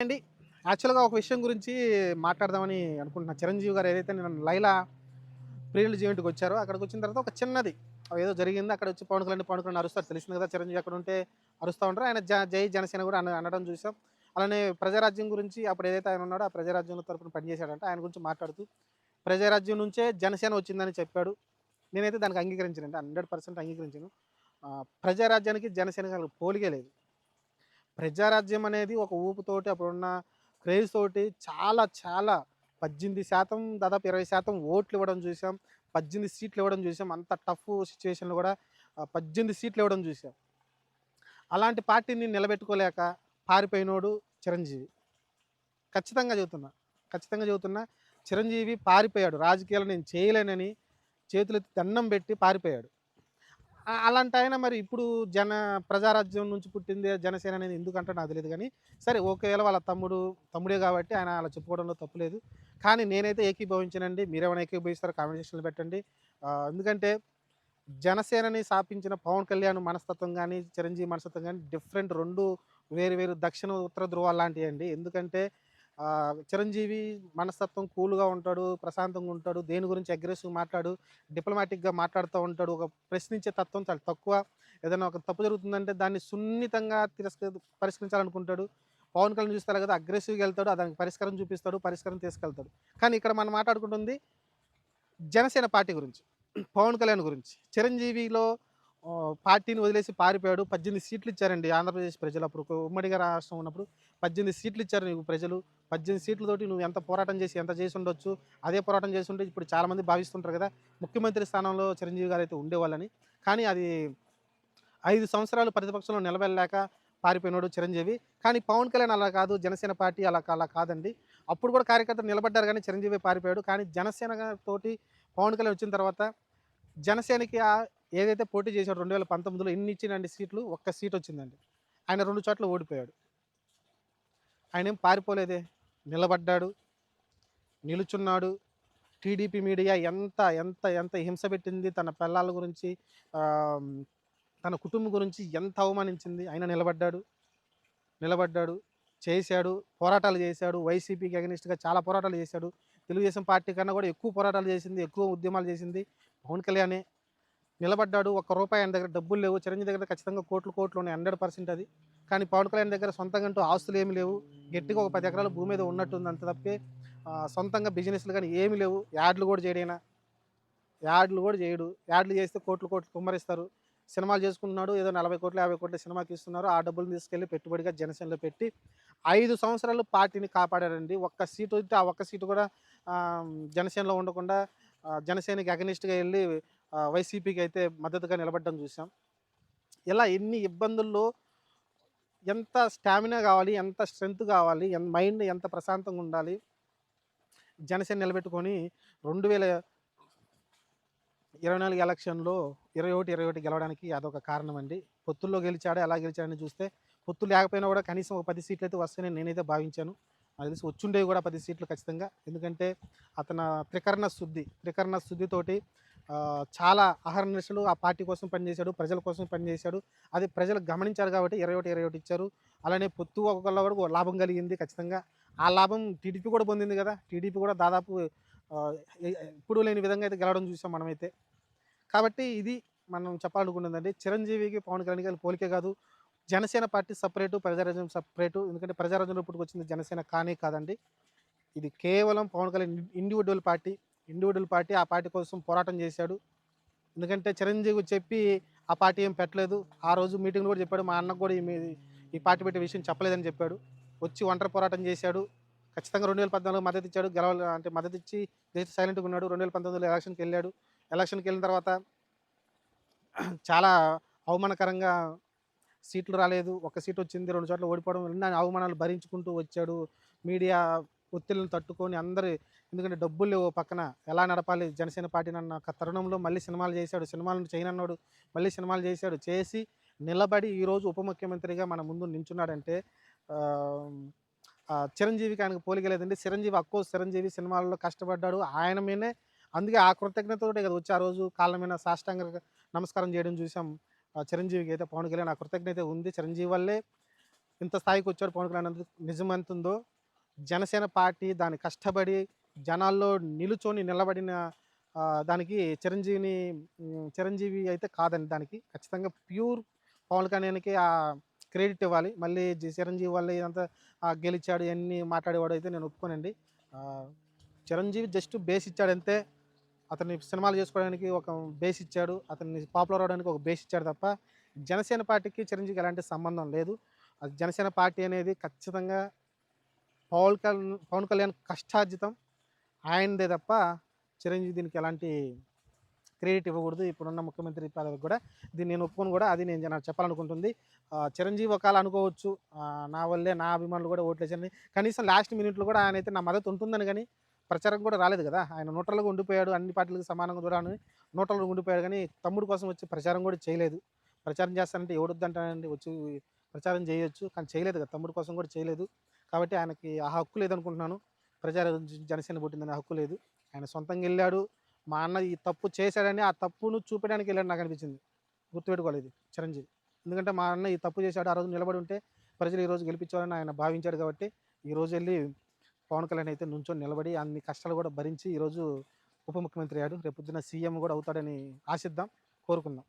అండి. యాక్చువల్‌గా ఒక విషయం గురించి మాట్లాడదామని అనుకుంటున్నా. చిరంజీవి గారు ఏదైతే నిన్న 'లైలా' ప్రీ రిలీజ్ ఈవెంట్‌కొచ్చారో అక్కడికొచ్చిన తర్వాత ఒక చిన్నది ఏదో జరిగింది. అక్కడొచ్చి పవన్ కళ్యాణ్ అరుస్తారు. తెలిసింది కదా! చిరంజీవి అక్కడుంటే అరుస్తా ఉంటారు. ఆయన జై జనసేన కూడా అనడం చూసాం. అలానే ప్రజారాజ్యం గురించి అప్పుడు ఏదైతే ఆయన ఉన్నాడో ఆ ప్రజారాజ్యం తరపున పనిచేశాడంట. ఆయన గురించి మాట్లాడుతూ ప్రజారాజ్యం నుంచే జనసేన వచ్చిందని చెప్పాడు. నేనైతే దానికి అంగీకరించనండి. 100% అంగీకరించను. ప్రజారాజ్యానికి జనసేనకి పోలికే లేదు. ప్రజారాజ్యం అనేది ఒక ఊపుతోటి అప్పుడున్న క్రేజ్ తోటి చాలా చాలా 18% దాదాపు 20% ఓట్లు ఇవ్వడం చూసాం. 18 సీట్లు ఇవ్వడం చూసాం. అంత టఫ్ సిట్యుయేషన్‌లో కూడా 18 సీట్లు ఇవ్వడం చూసాం. అలాంటి పార్టీని నిలబెట్టుకోలేక పారిపోయినోడు చిరంజీవి. ఖచ్చితంగా చెబుతున్నా. ఖచ్చితంగా చెబుతున్నా. చిరంజీవి పారిపోయాడు. రాజకీయాలు నేను చేయలేనని చేతులెత్తి దండం పెట్టి పారిపోయాడు. అలాంటాయన మరి ఇప్పుడు ప్రజారాజ్యం నుంచి పుట్టిందే జనసేన అనేది ఎందుకంటాడో నాకు తెలీదు గానీ, సరే ఒకవేళ వాళ్ళ తమ్ముడే గాబట్టి ఆయన అలా చెప్పుకోవడంలో తప్పు లేదు. కానీ నేనైతే ఏకీభవించనండి. మీరేమైనా ఏకీభవిస్తారో కామెంట్ సెక్షన్‌లో పెట్టండి. ఎందుకంటే జనసేనని స్థాపించిన పవన్ కళ్యాణ్ మనస్తత్వం గానీ, చిరంజీవి మనస్తత్వం గానీ డిఫరెంట్ 2 వేరు వేరు దక్షిణ, ఉత్తర ధృవాలు లాంటియండి. ఎందుకంటే చిరంజీవి మనస్తత్వం కూల్‌గా ఉంటాడు, ప్రశాంతంగా ఉంటాడు. దేని గురించి అగ్రెసివ్‌గా డిప్లొమాటిక్‌గా మాట్లాడుతూ ఉంటాడు. ఒక ప్రశ్నించే తత్వం చాలా తక్కువ. ఏదైనా ఒక తప్పు జరుగుతుందంటే దాన్ని సున్నితంగా పరిష్కరించాలనుకుంటాడు. పవన్ కళ్యాణ్ చూస్తే అలాగా అగ్రెసివ్‌గా ఎళ్తాడు. దానికి పరిష్కారం చూపిస్తాడు. పరిష్కారం తీసుకెళ్తాడు. కానీ ఇక్కడ మనం మాట్లాడుకుంటుంది జనసేన పార్టీ గురించి. పవన్ కళ్యాణ్ గురించి. చిరంజీవిలో పార్టీని వదిలేసి పారిపోయాడు. 18 సీట్లు ఇచ్చారండి ఆంధ్రప్రదేశ్ ప్రజలు. అప్పుడు ఉమ్మడిగా రాష్ట్రం ఉన్నప్పుడు 18 సీట్లు ఇచ్చారు నీకు ప్రజలు. 18 సీట్లతోటి నువ్వు ఎంత పోరాటం చేసి ఎంత చేసుండొచ్చు. అదే పోరాటం చేసుంటే ఇప్పుడు చాలామంది భావిస్తుంటారు కదా! ముఖ్యమంత్రి స్థానంలో చిరంజీవి గారైతే ఉండేవాళ్ళని. కానీ అది 5 సంవత్సరాలు ప్రతిపక్షంలో నిలబడలేక పారిపోయినోడు చిరంజీవి. కానీ పవన్ కళ్యాణ్ అలా కాదు. జనసేన పార్టీ అలా కాదండి. అప్పుడు కూడా కార్యకర్తలు నిలబడ్డారు గానీ చిరంజీవి పారిపోయాడు. కానీ జనసేన తోటి పవన్ కళ్యాణ్ వచ్చిన తర్వాత జనసేనకి ఏదైతే పోటీ చేశాడో 2019లో ఎన్ని ఇచ్చినండి సీట్లు? ఒక్క సీటొచ్చిందండి. ఆయన 2 చోట్ల ఓడిపోయాడు. ఆయనేం పారిపోలేదే. నిలబడ్డాడు, నిలుచున్నాడు. టీడీపీ మీడియా ఎంత ఎంత ఎంత హింస పెట్టింది. తన పెళ్ళాల గురించి, ఆహ్, తన కుటుంబం గురించి ఎంత అవమానించింది. అయినా నిలబడ్డాడు, చేశాడు, పోరాటాలు చేశాడు. వైసీపీకి అగెనిస్ట్‌గా చాలా పోరాటాలు చేశాడు. తెలుగుదేశం పార్టీ కన్నా కూడా ఎక్కువ పోరాటాలు చేసింది, ఎక్కువ ఉద్యమాలు చేసింది పవన్ కళ్యాణే. నిలబడ్డాడు. ఒక్క రూపాయి ఆయన దగ్గర డబ్బులు లేవు. చిరంజీవి దగ్గర ఖచ్చితంగా కోట్లు ఉన్నాయి. 100% అది. కానీ పవన్ కళ్యాణ్ దగ్గర సొంతంగా అంటూ ఆస్తులేమి లేవు. గట్టిగా ఒక 10 ఎకరాల భూమి మీద ఉన్నట్టుంది అంత తప్పితే సొంతంగా బిజినెస్‌లు గాని ఏమి లేవు. యాడ్లు కూడా చేయడు. యాడ్లు కూడా చేయడు. యాడ్లు చేస్తే కోట్లు కుమ్మరిస్తారు. సినిమాలు చేసుకుంటున్నాడు. ఏదో 40,00,00,000, 50,00,00,000 సినిమాకి ఇస్తున్నారు. ఆ డబ్బులు తీసుకెళ్ళి పెట్టుబడిగా జనసేనలో పెట్టి 5 సంవత్సరాలు పార్టీని కాపాడాడండి. ఒక్క సీటు వస్తే ఆ ఒక్క సీటు కూడా జనసేనలో ఉండకుండా జనసేనకి అగెనిస్ట్‌గా ఎళ్లి వైసీపీకి అయితే మద్దతుగా నిలబడడం చూసాం. ఇలా ఎన్ని ఇబ్బందుల్లో ఎంత స్టామినా కావాలి, ఎంత స్ట్రెంత్ కావాలి, మైండ్ ఎంత ప్రశాంతంగా ఉండాలి. జనసేన నిలబెట్టుకొని 2024 ఎలక్షన్‌లో 21 గెలవడానికి అదొక కారణమండి. పొత్తుల్లో గెలిచాడా, ఎలా గెలిచాడని చూస్తే పొత్తు లేకపోయినా కూడా కనీసం ఒక 10 సీట్లయితే వస్తాయని నేనైతే భావించాను. నాకు తెలిసి వచ్చుండేవి కూడా 10 సీట్లు ఖచ్చితంగా. ఎందుకంటే అతను త్రికరణ శుద్ధితోటి చాలా అహర్నిశలు ఆ పార్టీ కోసం పనిచేశాడు. ప్రజల కోసం పనిచేశాడు. అది ప్రజలు గమనించారు కాబట్టి 21 ఇచ్చారు. అలానే పొత్తు వల్ల కూడా లాభం కలిగింది ఖచ్చితంగా. ఆ లాభం టీడీపీ కూడా పొందింది కదా! టీడీపీ కూడా దాదాపు ఆహ్, ఎప్పుడూ లేని విధంగా అయితే గెలవడం చూసాం మనమైతే. కాబట్టి ఇది మనం చెప్పాలనుకున్నదండి. చిరంజీవికి, పవన్ కళ్యాణ్‌కి పోలికే కాదు. Janasena party separate, Prajarajyam separate. ఎందుకంటే ప్రజారాజ్యంలో పుట్టుకొచ్చింది జనసేన కానే కాదండి. ఇది కేవలం Pawan Kalyan individual party. Individual party. ఆ పార్టీ కోసం పోరాటం చేశాడు. ఎందుకంటే చిరంజీవి చెప్పి ఆ పార్టీ ఏం పెట్టలేదు. ఆ రోజు మీటింగ్‌లో కూడా చెప్పాడు. మా అన్నకు కూడా ఈ పార్టీ పెట్టే విషయం చెప్పలేదని చెప్పాడు. వచ్చి ఒంటరి పోరాటం చేశాడు. ఖచ్చితంగా 2014 మద్దతిచ్చాడు. అంటే మద్దతిచ్చి జస్ట్ సైలెంట్‌గా ఉన్నాడు. 2019లో ఎలక్షన్‌కెళ్ళాడు. ఎలక్షన్‌కెళ్ళిన తర్వాత చాలా అవమానకరంగా సీట్లు రాలేదు. ఒక్క సీటొచ్చింది. 2 చోట్ల ఓడిపోవడం ఇన్ని అవమానాలు భరించుకుంటూ వచ్చాడు. మీడియా ఒత్తిళ్ళని తట్టుకొని ఎందుకంటే డబ్బులు లేవు ఓ పక్కన. ఎలా నడపాలి జనసేన పార్టీనన్న ఒక తరుణంలో మళ్ళీ సినిమాలు చేశాడు. సినిమాలను చేయనన్నాడు. మళ్ళీ సినిమాలు చేశాడు. చేసి నిలబడి ఈరోజు ఉప ముఖ్యమంత్రిగా మన ముందు నించున్నాడంటే ఆహ్, చిరంజీవికి ఆయనకు పోలిక లేదండి. చిరంజీవి సినిమాల్లో కష్టపడ్డాడు. ఆయన మీదనే అందుకే ఆ కృతజ్ఞతతోటే కదా వచ్చి ఆ రోజు కాళ్ళ మీద సాష్టాంగ నమస్కారం చేయడం చూసాం. చిరంజీవికి అయితే పవన్ కళ్యాణ్ ఆ కృతజ్ఞత ఉంది. చిరంజీవి వల్లే ఇంత స్థాయికి వచ్చాడు పవన్ కళ్యాణ్ అన్నది నిజం ఎంత ఉందో, జనసేన పార్టీ దాన్ని కష్టపడి జనాల్లో నిలబడిన దానికి చిరంజీవి అయితే కాదండి. దానికి ఖచ్చితంగా ప్యూర్ పవన్ కళ్యాణ్‌కి క్రెడిట్ ఇవ్వాలి. మళ్ళీ చిరంజీవి వల్ల ఇదంతా గెలిచాడు ఇయన్నీ మాట్లాడేవాడు అయితే నేను ఒప్పుకోనండి. ఆహ్, చిరంజీవి జస్ట్ బేస్ ఇచ్చాడంతే. అతన్ని సినిమాలు చేసుకోవడానికి ఒక బేస్ ఇచ్చాడు. అతన్ని పాపులర్ అవ్వడానికి ఒక బేస్ ఇచ్చాడు తప్ప, జనసేన పార్టీకి చిరంజీవికి ఎలాంటి సంబంధం లేదు. అది జనసేన పార్టీ అనేది ఖచ్చితంగా పవన్ కళ్యాణ్ కష్టార్జితం. ఆయనదే తప్ప చిరంజీవి దీనికి ఎలాంటి క్రెడిట్ ఇవ్వకూడదు. ఇప్పుడున్న ముఖ్యమంత్రి పదవికి కూడా దీన్ని నేను ఒప్పుకోను కూడా. అది నేను నాకు చెప్పాలనుకుంటుంది. చిరంజీవి ఒకవేళ అనుకోవచ్చు, నా వల్లే నా అభిమానులు కూడా ఓట్లేసారని. కనీసం లాస్ట్ మినిట్‌లో కూడా ఆయనైతే నా మద్దతు ఉంటుందని గానీ, ప్రచారం కూడా రాలేదు కదా! ఆయన న్యూట్రల్‌గా ఉండిపోయాడు. అన్ని పార్టీలకు సమానంగా చూడాలని న్యూట్రల్‌గా ఉండిపోయాడు గానీ, తమ్ముడు కోసం వచ్చి ప్రచారం కూడా చేయలేదు. ప్రచారం చేస్తానంటే ఎవడొద్దంటాడండి? వచ్చి ప్రచారం చేయొచ్చు. కానీ చేయలేదు కదా! తమ్ముడు కోసం కూడా చేయలేదు. కాబట్టి ఆయనకి ఆ హక్కు లేదనుకుంటున్నాను. జనసేన పుట్టిందని హక్కు లేదు. ఆయన సొంతంగా ఎళ్ళాడు. మా అన్న ఈ తప్పు చేశాడని ఆ తప్పును చూపడానికి వెళ్ళాడు నాకనిపించింది. గుర్తుపెట్టుకోవాలి ఇది చిరంజీవి. ఎందుకంటే మా అన్న ఈ తప్పు చేశాడు. ఆ రోజు నిలబడి ఉంటే ప్రజలు ఈరోజు గెలిపించేవారని ఆయన భావించాడు కాబట్టి, ఈరోజు ఎళ్లి పవన్ కళ్యాణ్ అయితే నుంచొని నిలబడి అన్ని కష్టాలు కూడా భరించి ఈరోజు ఉప ముఖ్యమంత్రి అయ్యాడు. రేపొద్దున సీఎం కూడా అవుతాడని ఆశిద్దాం, కోరుకుందాం.